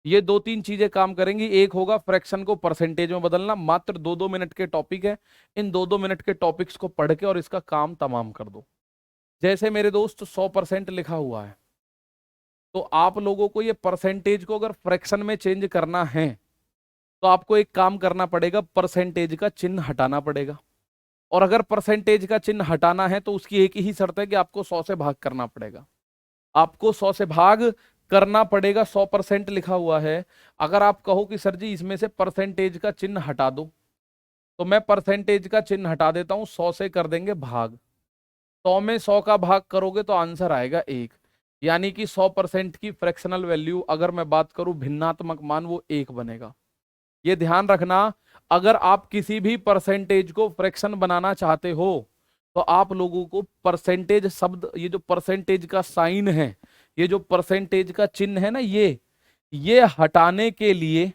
ये 2-3 चीजें काम करेंगी। एक होगा फ्रैक्शन को परसेंटेज में बदलना, मात्र 2-2 मिनट के टॉपिक है। इन 2-2 मिनट के टॉपिक्स को पढ़ के और इसका काम तमाम कर दो। जैसे मेरे दोस्त 100% लिखा हुआ है, तो आप लोगों को ये परसेंटेज को अगर फ्रैक्शन में चेंज करना है तो आपको एक काम करना पड़ेगा, परसेंटेज का चिन्ह हटाना पड़ेगा। और अगर परसेंटेज का चिन्ह हटाना है तो उसकी एक ही शर्त है कि आपको 100 से भाग करना पड़ेगा। आपको 100 से भाग करना पड़ेगा। 100% लिखा हुआ है, अगर आप कहो कि सर जी इसमें से परसेंटेज का चिन्ह हटा दो, तो मैं परसेंटेज का चिन्ह हटा देता हूं, 100 से कर देंगे भाग। 100 में 100 का भाग करोगे तो आंसर आएगा 1। यानी कि 100% की फ्रैक्शनल वैल्यू, अगर मैं बात करूं भिन्नात्मक मान, वो 1 बनेगा। ये ध्यान रखना, अगर आप किसी भी परसेंटेज को फ्रैक्शन बनाना चाहते हो तो आप लोगों को परसेंटेज शब्द, ये जो परसेंटेज का साइन है, ये जो परसेंटेज का चिन्ह है ना, ये हटाने के लिए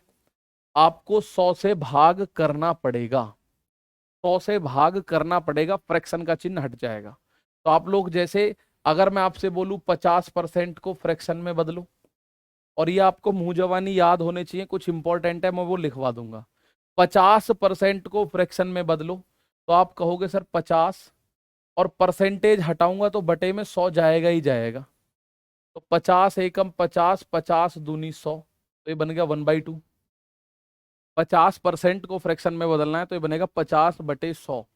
आपको 100 से भाग करना पड़ेगा। 100 से भाग करना पड़ेगा, फ्रैक्शन का चिन्ह हट जाएगा। तो आप लोग जैसे, अगर मैं आपसे बोलूं 50% को फ्रैक्शन में बदलो, और ये आपको मुंह जवानी याद होने चाहिए, कुछ इंपॉर्टेंट है मैं वो लिखवा दूंगा। 50% को फ्रैक्शन में बदलो, तो आप कहोगे सर 50, और परसेंटेज हटाऊंगा तो बटे में 100 जाएगा ही जाएगा। तो 50 एकम 50, 50 दूनी 100, तो ये बन गया 1/2। 50% को फ्रैक्शन में बदलना है तो ये बनेगा 50/100।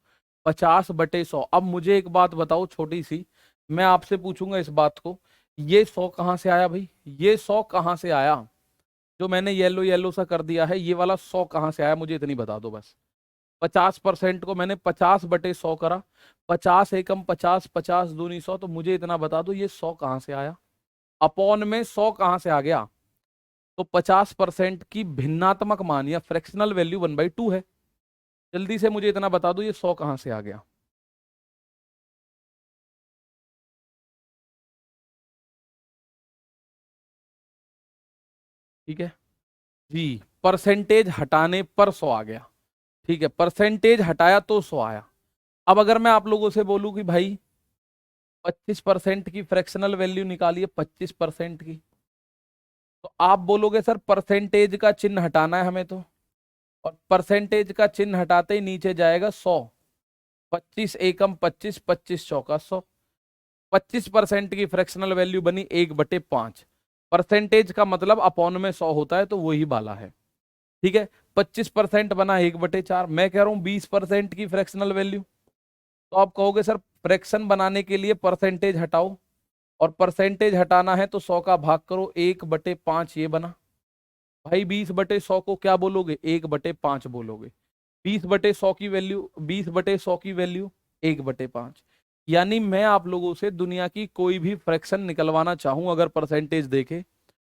50/100। अब मुझे एक बात बताओ छोटी सी, मैं आपसे पूछूंगा इस बात को, ये 100 कहां से आया भाई? ये 100 कहां से आया? जो मैंने येलो येलो सा कर दिया है, ये वाला 100 कहां से आया? मुझे इतनी बता दो बस। 50% को मैंने 50/100 करा, 50 एकम 50, 50 दूनी 100, तो मुझे इतना बता दो ये 100 कहां से आया? अपॉन में 100 कहां से आ गया? तो 50% की भिन्नात्मक मान या फ्रैक्शनल वैल्यू 1/2 है। जल्दी से मुझे इतना बता दो ये 100 कहां से आ गया? ठीक है जी, परसेंटेज हटाने पर 100 आ गया। ठीक है, परसेंटेज हटाया तो 100 आया। अब अगर मैं आप लोगों से बोलूं कि भाई 25% की फ्रैक्शनल वैल्यू निकालिए, 25% की, तो आप बोलोगे सर परसेंटेज का चिन्ह हटाना है हमें तो, और परसेंटेज का चिन्ह हटाते ही नीचे जाएगा 100। 25 एकम 25, 25 चौका 100। 25% की फ्रैक्शनल वैल्यू बनी 1/5। परसेंटेज का मतलब अपॉन में 100 होता है, तो वही वाला है। ठीक है, 25% बना 1/4। मैं कह रहा हूं 20% की फ्रैक्शनल वैल्यू, तो आप कहोगे सर फ्रैक्शन बनाने के लिए परसेंटेज हटाओ, और परसेंटेज हटाना है तो 100 का भाग करो, 1/5 ये बना। भाई 20/100 को क्या बोलोगे? 1/5 बोलोगे। 20/100 की वैल्यू, 20/100 की वैल्यू 1/5। यानी मैं आप लोगों से दुनिया की कोई भी फ्रैक्शन निकलवाना चाहूं, अगर परसेंटेज देखे,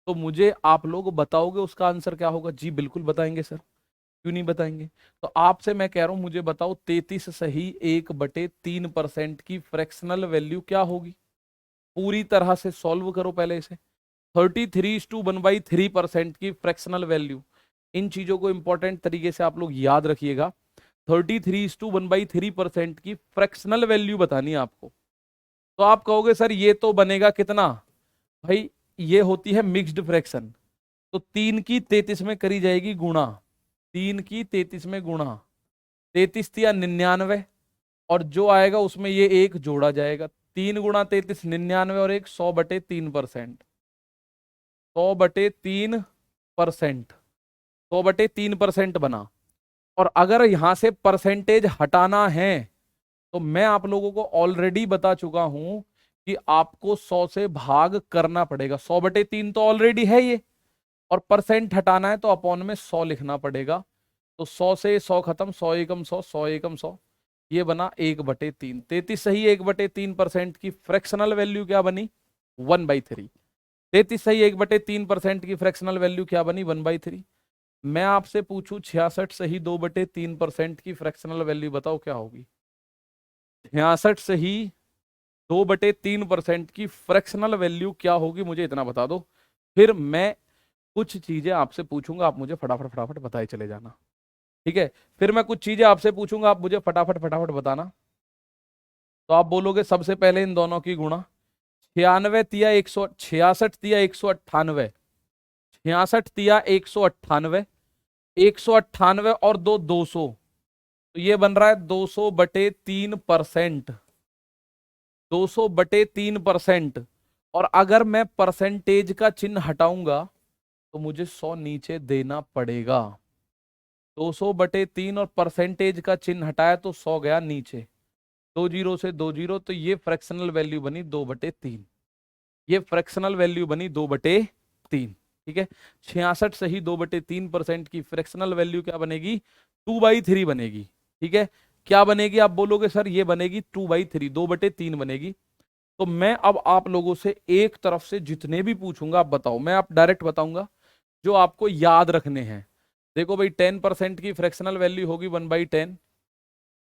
तो मुझे आप लोग बताओगे उसका आंसर क्या होगा? जी बिल्कुल बताएंगे सर, क्यों नहीं बताएंगे। तो आपसे मैं कह रहा हूं, मुझे बताओ 33 सही 1/3% की फ्रैक्शनल वैल्यू क्या होगी? पूरी तरह से सॉल्व करो पहले इसे। 33:1/3% की फ्रैक्शनल वैल्यू, इन चीजों को इंपॉर्टेंट तरीके से आप लोग याद रखिएगा। 33:1/3% की फ्रैक्शनल वैल्यू बतानी है आपको। तो आप कहोगे सर ये तो बनेगा कितना? भाई ये होती है मिक्स्ड फ्रैक्शन, तो 3 की 33 में करी जाएगी गुणा। 3 की 33 में गुणा, 33 या 99, और जो आएगा उसमें ये एक जोड़ा जाएगा। 3 × 33 99, और एक 100/3%। 100/3%, 100/3% बना। और अगर यहां से परसेंटेज हटाना है, तो मैं आप लोगों को ऑलरेडी बता चुका हूं कि आपको 100 से भाग करना पड़ेगा। 100/3 तो ऑलरेडी है ये, और परसेंट हटाना है तो अपॉन में 100 लिखना पड़ेगा। तो 100 से 100 खत्म, 100 एकम 100, 100 एकम 100, ये बना 1/3। 33 सही 1/3% की फ्रैक्शनल वैल्यू क्या बनी? 1/3। 33 सही 1/3% की फ्रैक्शनल वैल्यू क्या बनी? 1/3। मैं आपसे पूछूं 66 सही 2/3% की फ्रैक्शनल वैल्यू बताओ क्या होगी? 66 सही 2/3% की फ्रैक्शनल वैल्यू क्या होगी, मुझे इतना बता दो। फिर मैं कुछ चीजें आपसे पूछूंगा, आप मुझे फटाफट फटाफट बताए चले जाना। ठीक है, फिर मैं कुछ चीजें आपसे पूछूंगा, आप मुझे फटाफट फटाफट बताना। तो आप बोलोगे सबसे पहले इन दोनों की गुणा। 96 तिया 100, 66 तिया 198, 66 तिया 198, 198 और 200, तो ये बन रहा है 200/3%। 200/3%। और अगर मैं परसेंटेज का चिन्ह हटाऊंगा, तो मुझे 100 नीचे देना पड़ेगा। 200/3 और परसेंटेज का चिन्ह हटाया तो 100 गया नीचे, 2 जीरो से 2 जीरो, तो ये फ्रैक्शनल वैल्यू बनी 2/3। ये फ्रैक्शनल वैल्यू बनी 2/3। ठीक है, 66 सही 2/3% की फ्रैक्शनल वैल्यू क्या बनेगी? 2/3 बनेगी। ठीक है, क्या बनेगी? आप बोलोगे सर ये बनेगी 2/3, 2/3 बनेगी। तो मैं अब आप लोगों से एक तरफ से जितने भी पूछूंगा आप बताओ, मैं आप डायरेक्ट बताऊंगा जो आपको याद रखने हैं। देखो भाई 10% की फ्रैक्शनल वैल्यू होगी 1/10।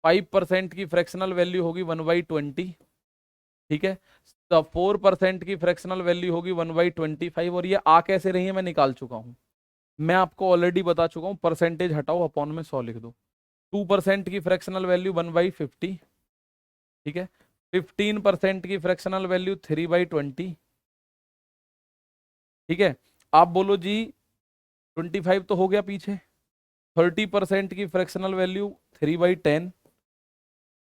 5% की फ्रैक्शनल वैल्यू होगी 1/20। ठीक है, तो 4% की फ्रैक्शनल वैल्यू होगी 1/25। और ये आ कैसे रही है मैं निकाल चुका हूं, मैं आपको ऑलरेडी बता चुका हूं। परसेंटेज हटाओ, अपॉन में 100 लिख दो। 2% की फ्रैक्शनल वैल्यू 1/50। ठीक है, 15% की फ्रैक्शनल वैल्यू 3/20। ठीक है, आप बोलो जी 25 तो हो गया पीछे। 30% की फ्रैक्शनल वैल्यू 3/10।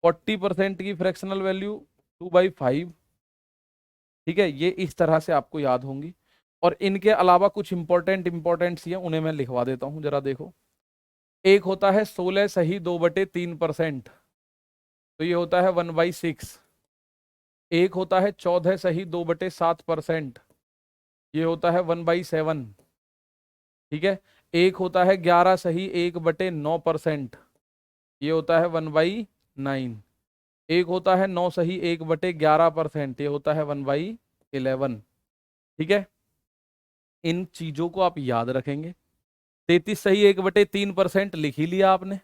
40% की फ्रैक्शनल वैल्यू 2/5। ठीक है, ये इस तरह से आपको याद होंगी। और इनके अलावा कुछ इंपॉर्टेंट सी है, उन्हें मैं लिखवा देता हूं, जरा देखो। एक होता है 16 सही 2/3%, तो ये होता है 1/6। एक होता है 14 सही 2/7%, ये होता है 1/7। ठीक है, एक होता है 11 सही 1/9%, ये होता है 1/9। एक होता है 9 सही 1/11%, ये होता है 1/11। ठीक है, इन चीजों को आप याद रखेंगे। 33 सही 1/3% लिख ही लिया आपने।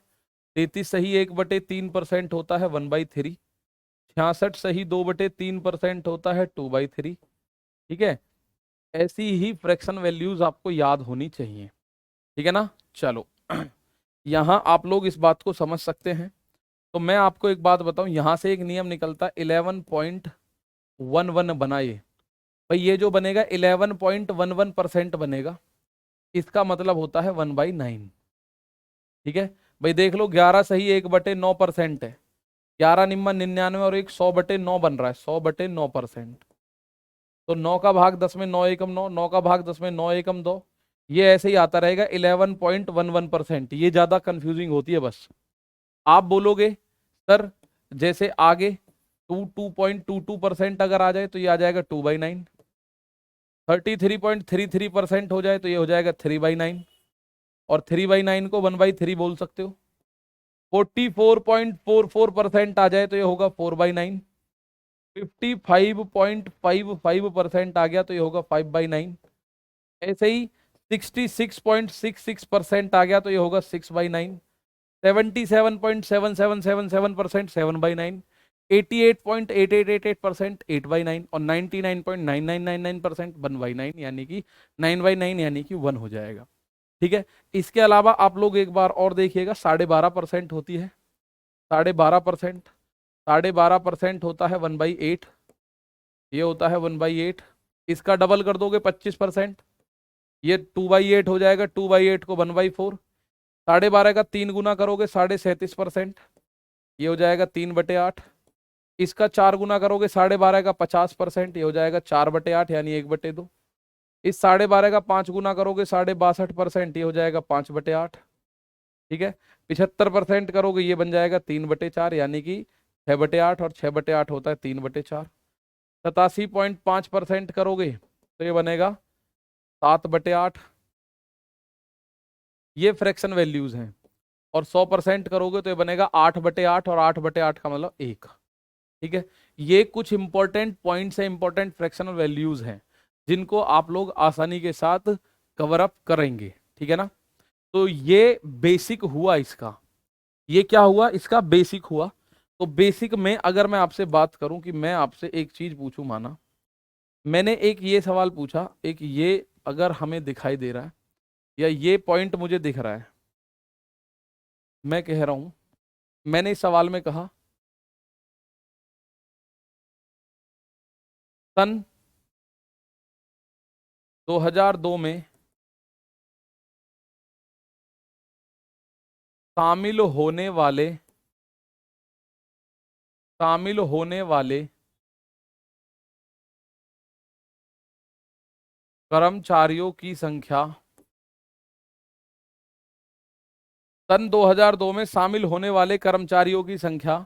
33 सही 1/3% होता है 1/3। 66 सही 2/3% होता है 2/3। ठीक है, ऐसी ही फ्रैक्शन वैल्यूज आपको याद होनी चाहिए। ठीक है ना, चलो यहां आप लोग इस बात को समझ सकते हैं तो मैं आपको एक बात बताऊं, यहां से एक नियम निकलता है 11.11 बना ये भाई, ये जो बनेगा 11.11% बनेगा, इसका मतलब होता है 1/9। ठीक है भाई, देख लो 11 सही 1/9% है, 11 निम्मा 99 और एक 100/9 बन रहा है, 100/9%। तो 9 का भाग 10 में 9 एकम 9, 9 का भाग 10 में 9 एकम 2, ये ऐसे ही आता रहेगा 11.11%। ये ज्यादा कंफ्यूजिंग होती है बस। आप बोलोगे सर जैसे आगे 2.22% अगर आ जाए तो ये आ जाएगा 2/9, 33.33% हो जाए तो ये हो जाएगा 3/9, और 3/9 को 1/3 बोल सकते हो। 44.44% आ जाए तो ये होगा 4/9, 55.55% आ गया तो ये होगा 5/9, ऐसे ही 66.66% आ गया तो ये होगा 6/9, 77.7777% 7/9, 88.8888% 8/9, और 99.9999% 1/9, यानी कि 9/9 यानी कि 1 हो जाएगा। ठीक है, इसके अलावा आप लोग एक बार और देखिएगा, 12.5% होती है, 12.5%, 12.5% होता है 1/8, ये होता है 1/8, इसका डबल कर दोगे 25%, ये 2/8 हो जाएगा, 2/8 को 1/4, 12.5 का 3 गुना करोगे 37.5%, ये हो जाएगा 3/8, इसका 4 गुना करोगे 12.5 का 50%, ये हो जाएगा 4/8 यानी 1/2, इस 12.5 का 5 गुना करोगे 62.5%, ये हो जाएगा 5/8। ठीक है, 75% करोगे ये बन जाएगा 3/4 यानी कि 6/8, और 6/8 होता है 3/4। 87.5% करोगे तो ये बनेगा 7/8, ये फ्रैक्शन वैल्यूज हैं। और 100% करोगे तो ये बनेगा 8/8, और 8/8 का मतलब 1। ठीक है, ये कुछ इंपॉर्टेंट पॉइंट्स है, इंपॉर्टेंट फ्रैक्शनल वैल्यूज हैं जिनको आप लोग आसानी के साथ कवर अप करेंगे। ठीक है ना, तो ये बेसिक हुआ इसका, ये क्या हुआ इसका बेसिक हुआ। तो बेसिक में अगर मैं आपसे बात करूं कि मैं आपसे एक चीज पूछूं, माना मैंने एक ये सवाल पूछा, एक ये अगर हमें दिखाई दे रहा है या ये पॉइंट मुझे दिख रहा है, मैं कह रहा हूं, मैंने इस सवाल में कहा सन 2002 में शामिल होने वाले कर्मचारियों की संख्या, सन 2002 में शामिल होने वाले कर्मचारियों की संख्या,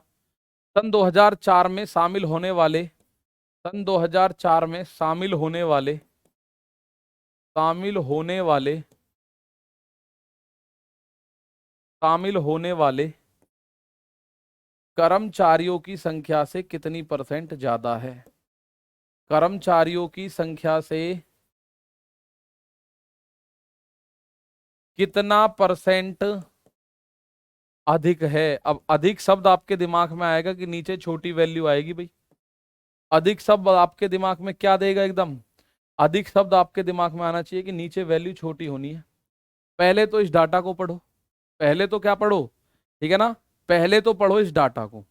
सन 2004 में शामिल होने वाले, सन 2004 में शामिल होने वाले शामिल होने वाले कर्मचारियों की संख्या से कितनी परसेंट ज्यादा है, कर्मचारियों की संख्या से कितना परसेंट अधिक है। अब अधिक शब्द आपके दिमाग में आएगा कि नीचे छोटी वैल्यू आएगी भाई, अधिक शब्द आपके दिमाग में क्या देगा, एकदम अधिक शब्द आपके दिमाग में आना चाहिए कि नीचे वैल्यू छोटी होनी है। पहले तो इस डाटा को पढ़ो, पहले तो क्या पढ़ो, ठीक है ना, पहले तो पढ़ो इस डाटा को।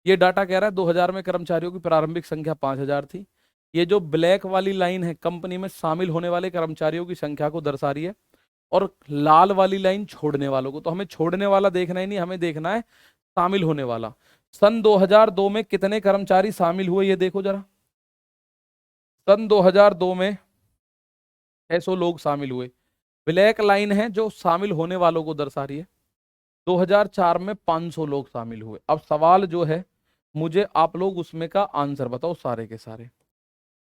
ये डाटा कह रहा है 2000 में कर्मचारियों की प्रारंभिक संख्या 5000 थी। ये जो ब्लैक वाली लाइन है कंपनी में शामिल होने वाले कर्मचारियों की संख्या को दर्शा रही है, और लाल वाली लाइन छोड़ने वालों को। तो हमें छोड़ने वाला देखना ही नहीं, हमें देखना है शामिल होने वाला। सन 2002 में कितने कर्मचारी शामिल हुए ये देखो जरा, सन 2002 में 600 लोग शामिल हुए, ब्लैक लाइन है जो शामिल होने वालों को दर्शा रही है। 2004 में 500 लोग शामिल हुए। अब सवाल जो है, मुझे आप लोग उसमें का आंसर बताओ सारे के सारे।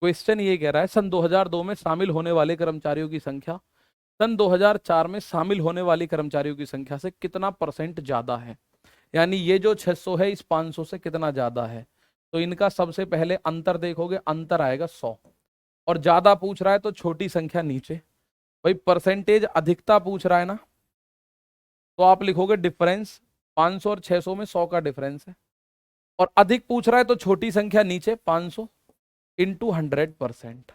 क्वेश्चन ये कह रहा है सन 2002 में शामिल होने वाले कर्मचारियों की संख्या सन 2004 में शामिल होने वाली कर्मचारियों की संख्या से कितना परसेंट ज्यादा है, यानी ये जो 600 है इस 500 से कितना ज्यादा है। तो इनका सबसे पहले अंतर देखोगे, अंतर आएगा 100, और ज्यादा पूछ रहा है तो छोटी संख्या नीचे। भाई परसेंटेज अधिकता पूछ रहा है ना, तो आप लिखोगे डिफरेंस, 500 और 600 में 100 का डिफरेंस है। और अधिक पूछ रहा है तो छोटी संख्या नीचे, 500 इंटू 100%,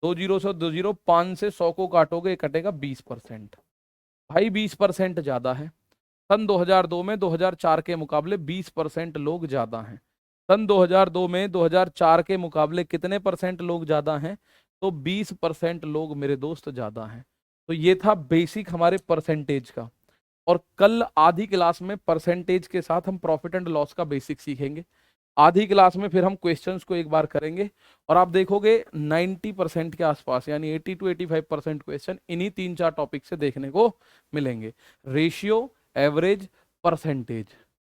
2 जीरो से 2 जीरो, 5 से 100 को काटोगे कटेगा 20%। भाई 20% ज्यादा है। सन 2002 में 2004 के मुकाबले 20% लोग ज्यादा हैं। सन 2002 में 2004 के मुकाबले कितने परसेंट लोग ज्यादा हैं? तो 20% लोग मेरे दोस्त ज्यादा हैं। तो ये था बेसिक हमारे परसेंटेज का। और कल आधी क्लास में परसेंटेज के साथ हम प्रॉफिट एंड लॉस का बेसिक सीखेंगे। आधी क्लास में फिर हम क्वेश्चंस को एक बार करेंगे और आप देखोगे 90% के आसपास यानी 80 to 85% क्वेश्चन इन्हीं 3-4 टॉपिक से देखने को मिलेंगे। Ratio, average, percentage.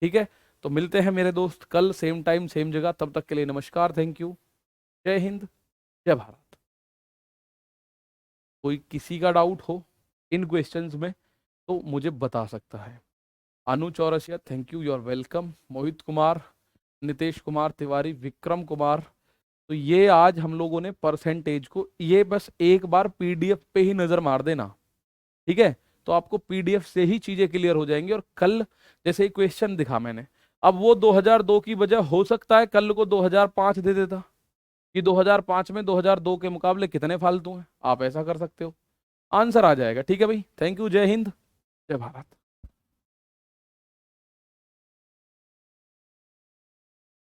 ठीक है, तो मिलते हैं मेरे दोस्त कल सेम टाइम सेम जगह। तब तक के लिए नमस्कार, थैंक यू, जय हिंद, जय भारत। कोई किसी का डाउट हो इन क्वेश्चंस में तो मुझे बता सकता है। Anu Chaurasia, thank you, are welcome. Mohit Kumar, Nitesh Kumar Tiwari, Vikram Kumar. तो ये आज हम लोगों ने परसेंटेज को, ये बस एक बार पीडीएफ पे ही नजर मार देना, ठीक है? तो आपको पीडीएफ से ही चीजें क्लियर हो जाएंगी। और कल जैसे ही क्वेश्चन दिखा मैंने, अब वो 2002 की वजह हो सकता है कल को 2005 दे देता कि 2005 में 2002 के मुकाबले कितने फालतू हैं। आप ऐसा कर सकते हो, आंसर आ जाएगा। ठीक है भाई, थैंक यू, जय हिंद, जय भारत।